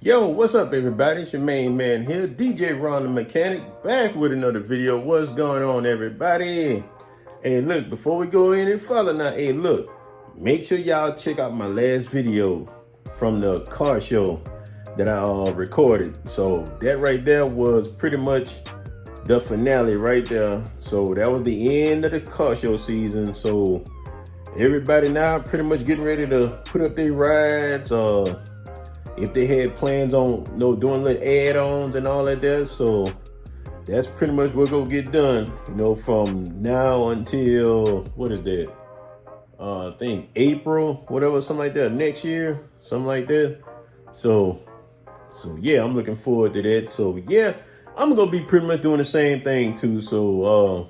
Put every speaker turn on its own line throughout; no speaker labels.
Yo, what's up everybody? It's your main man here, DJ Ron the Mechanic, back with another video. What's going on everybody? Hey look, before we go any further now, hey look, make sure y'all check out my last video from the car show that I recorded. So that right there was pretty much the finale right there. So that was the end of the car show season. So everybody now pretty much getting ready to put up their rides, if they had plans on doing little add-ons and all of that. So that's pretty much what gonna get done, from now until what is that? I think April, whatever, something like that, next year, something like that. So yeah, I'm looking forward to that. So yeah, I'm gonna be pretty much doing the same thing too. So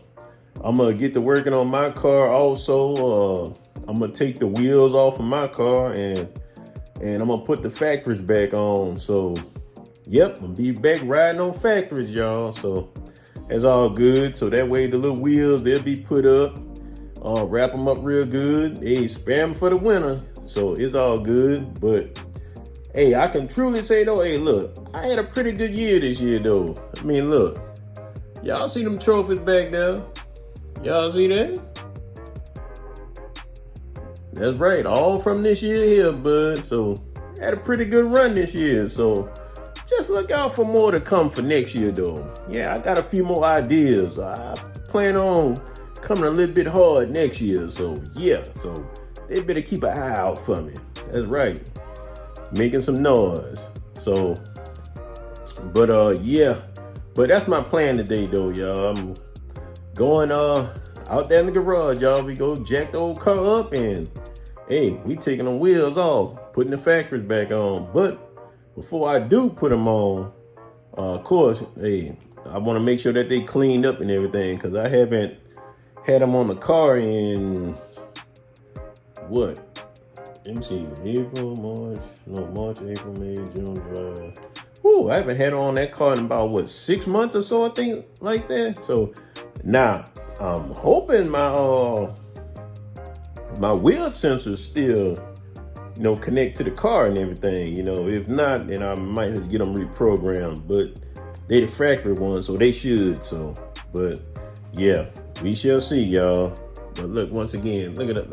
I'm gonna get to working on my car also. I'm gonna take the wheels off of my car and I'm gonna put the factories back on. So yep, I'm gonna be back riding on factories, y'all. So that's all good. So that way the little wheels, they'll be put up, wrap them up real good. Hey, spare them for the winter. So it's all good. But hey, I can truly say though, hey look, I had a pretty good year this year though. I mean look, y'all see them trophies back there? Y'all see that? That's right, all from this year here, bud. So had a pretty good run this year. So just look out for more to come for next year though. Yeah, I got a few more ideas. I plan on coming a little bit hard next year. So yeah, so they better keep an eye out for me. That's right, making some noise. So, but yeah, but that's my plan today though, y'all. I'm going out there in the garage, y'all. We go jack the old car up and hey, we taking them wheels off, putting the factories back on. But before I do put them on, of course, hey, I want to make sure that they cleaned up and everything, because I haven't had them on the car in what? Let me see, March, April, May, June, July. Ooh, I haven't had it on that car in about 6 months or so, I think, like that. So now I'm hoping my wheel sensors still, connect to the car and everything. If not, then I might have to get them reprogrammed. But they the factory ones, so they should. So, but yeah, we shall see, y'all. But look, once again, look at that.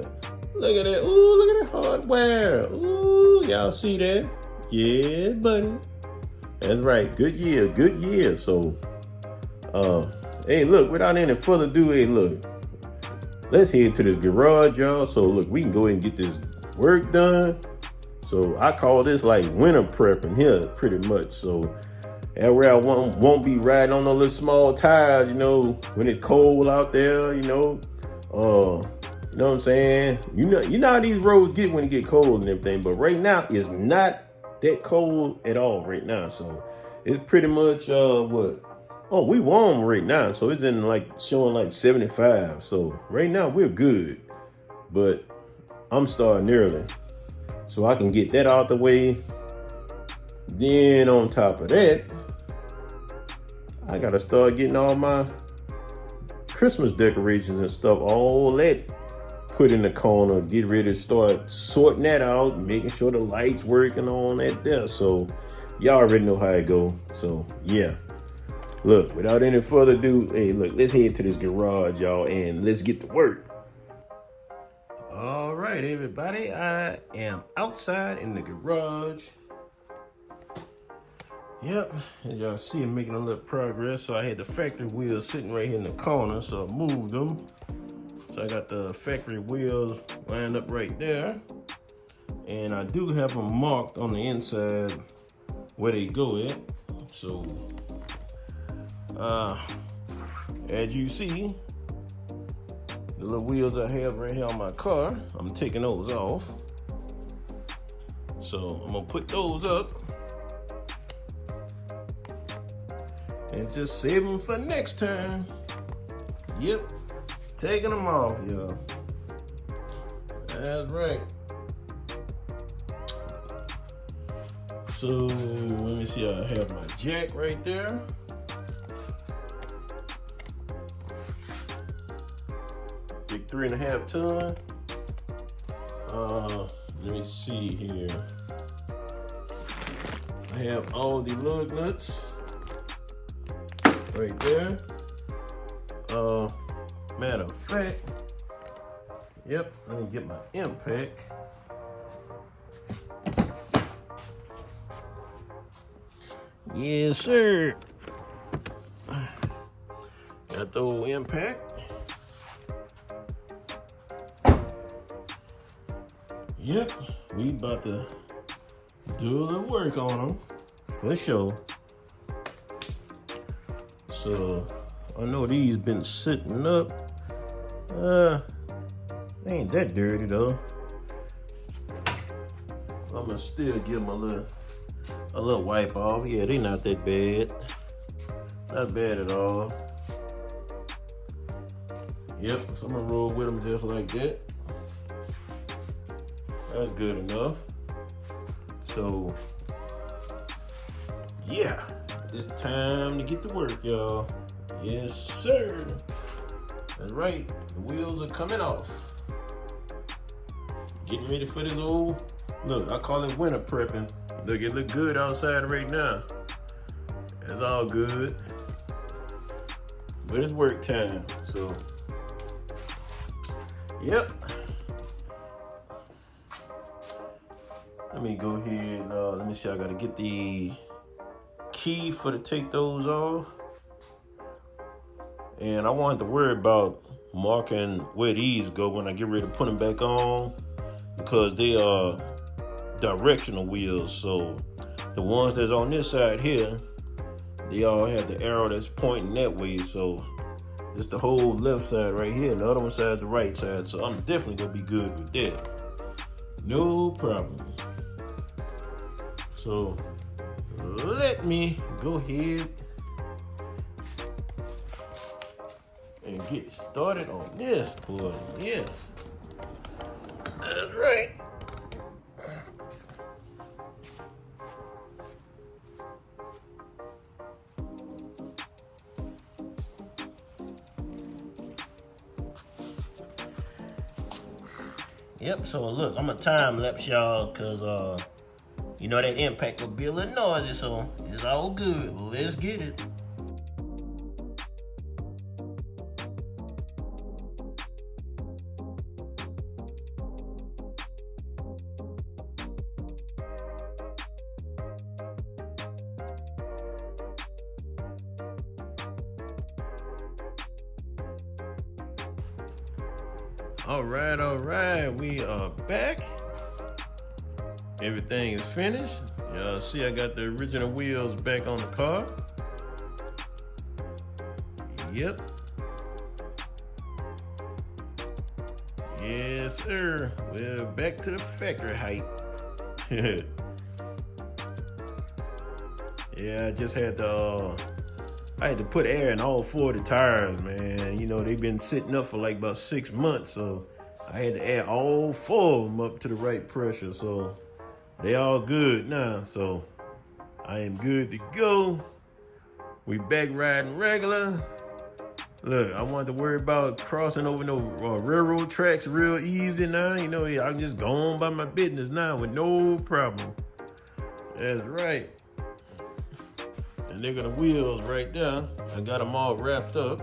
Look at that. Ooh, look at that hardware. Ooh, y'all see that? Yeah, buddy. That's right. Good year. Good year. So, hey, look, without any further ado, hey, look, let's head to this garage, y'all. So look, we can go ahead and get this work done. So I call this like winter prepping here, pretty much. So that way I won't be riding on those little small tires, when it's cold out there, you know what I'm saying? You know how these roads get when it get cold and everything, but right now it's not that cold at all right now. So it's pretty much what? Oh, we warm right now, so it's in showing like 75. So right now we're good, but I'm starting early so I can get that out the way. Then on top of that, I gotta start getting all my Christmas decorations and stuff, all that put in the corner, get ready to start sorting that out, making sure the lights working on that there. So y'all already know how it go. So yeah. Look, without any further ado, hey, look, let's head to this garage, y'all, and let's get to work. All right, everybody, I am outside in the garage. Yep, as y'all see, I'm making a little progress. So I had the factory wheels sitting right here in the corner, so I moved them. So I got the factory wheels lined up right there. And I do have them marked on the inside where they go at. So as you see, the little wheels I have right here on my car, I'm taking those off. So I'm gonna put those up and just save them for next time. Yep, taking them off, y'all. That's right. So let me see, I have my jack right there. Big 3.5 ton. Let me see here. I have all the lug nuts right there. Matter of fact, yep, let me get my impact. Yes, sir. Got the old impact. Yep, we about to do the work on them for sure. So I know these been sitting up. They ain't that dirty though. I'm gonna still give them a little wipe off. Yeah, they not that bad. Not bad at all. Yep, so I'm gonna roll with them just like that. That's good enough. So, yeah, it's time to get to work, y'all. Yes, sir. That's right, the wheels are coming off. Getting ready for this old, look, I call it winter prepping. Look, it look good outside right now. It's all good. But it's work time, so, yep. Let me go ahead, let me see, I gotta get the key for to take those off. And I wanted to worry about marking where these go when I get ready to put them back on, because they are directional wheels. So the ones that's on this side here, they all have the arrow that's pointing that way. So it's the whole left side right here, and the other one side the right side. So I'm definitely gonna be good with that. No problem. So let me go ahead and get started on this, boy. Yes, that's right. Yep, so look, I'm gonna time lapse y'all, cause you know that impact will be a little noisy, so it's all good. Let's get it. All right, we are back. Everything is finished. Y'all see I got the original wheels back on the car. Yep. Yes, sir. We're back to the factory height. Yeah, I just had to put air in all 4 of the tires, man. You know, they've been sitting up for like about 6 months, so I had to add all 4 of them up to the right pressure. So they all good now, so I am good to go. We back riding regular. Look, I wanted to worry about crossing over no railroad tracks real easy now. You know, I can just go on by my business now with no problem. That's right. And they're the wheels right there. I got them all wrapped up.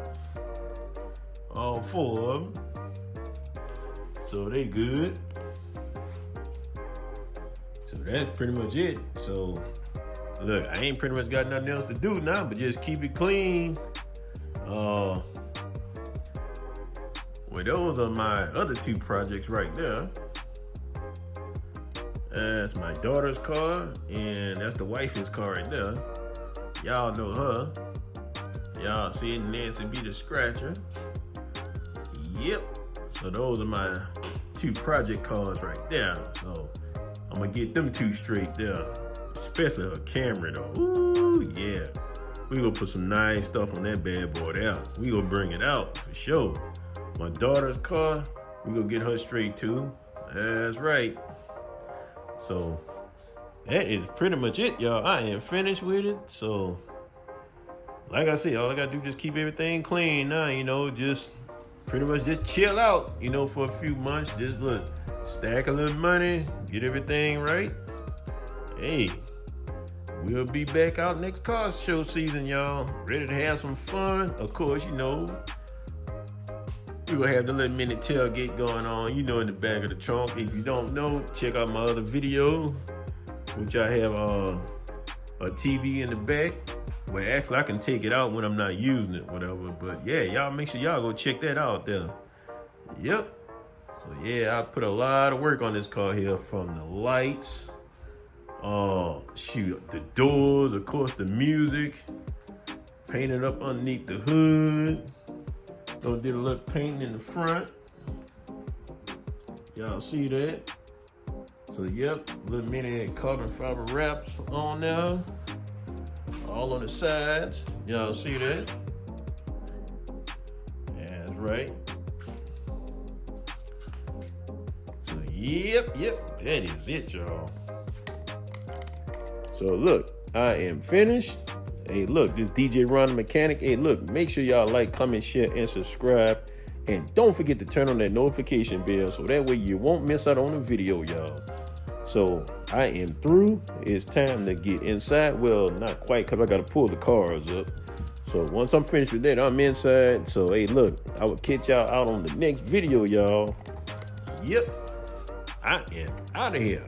All 4 of them. So they good. So that's pretty much it. So look, I ain't pretty much got nothing else to do now, but just keep it clean. Well, those are my other 2 projects right there. That's my daughter's car, and that's the wifey's car right there. Y'all know her. Y'all see Nancy be the scratcher. Yep. So those are my 2 project cars right there. So I'm gonna get them 2 straight there. Especially her Camry though. Ooh, yeah. We gonna put some nice stuff on that bad boy there. We gonna bring it out for sure. My daughter's car, we gonna get her straight too. That's right. So that is pretty much it, y'all. I am finished with it. So like I said, all I gotta do is just keep everything clean now, you know, just pretty much just chill out, you know, for a few months. Just look, stack a little money, get everything right. Hey, we'll be back out next car show season, y'all. Ready to have some fun. Of course, you know, we will have the little mini tailgate going on, you know, in the back of the trunk. If you don't know, check out my other video, which I have a TV in the back. Well, actually, I can take it out when I'm not using it, whatever. But yeah, y'all make sure y'all go check that out there. Yep. So yeah, I put a lot of work on this car here, from the lights, shoot, the doors, of course, the music, painted up underneath the hood. Did a little painting in the front. Y'all see that? So yep, little mini carbon fiber wraps on there, all on the sides. Y'all see that? That's right. So yep, that is it, y'all. So look, I am finished. Hey, look, this DJ Ron the Mechanic. Hey, look, make sure y'all like, comment, share, and subscribe. And don't forget to turn on that notification bell so that way you won't miss out on a video, y'all. So I am through. It's time to get inside. Well, not quite, because I got to pull the cars up. So once I'm finished with that, I'm inside. So, hey, look, I will catch y'all out on the next video, y'all. Yep, I am out of here.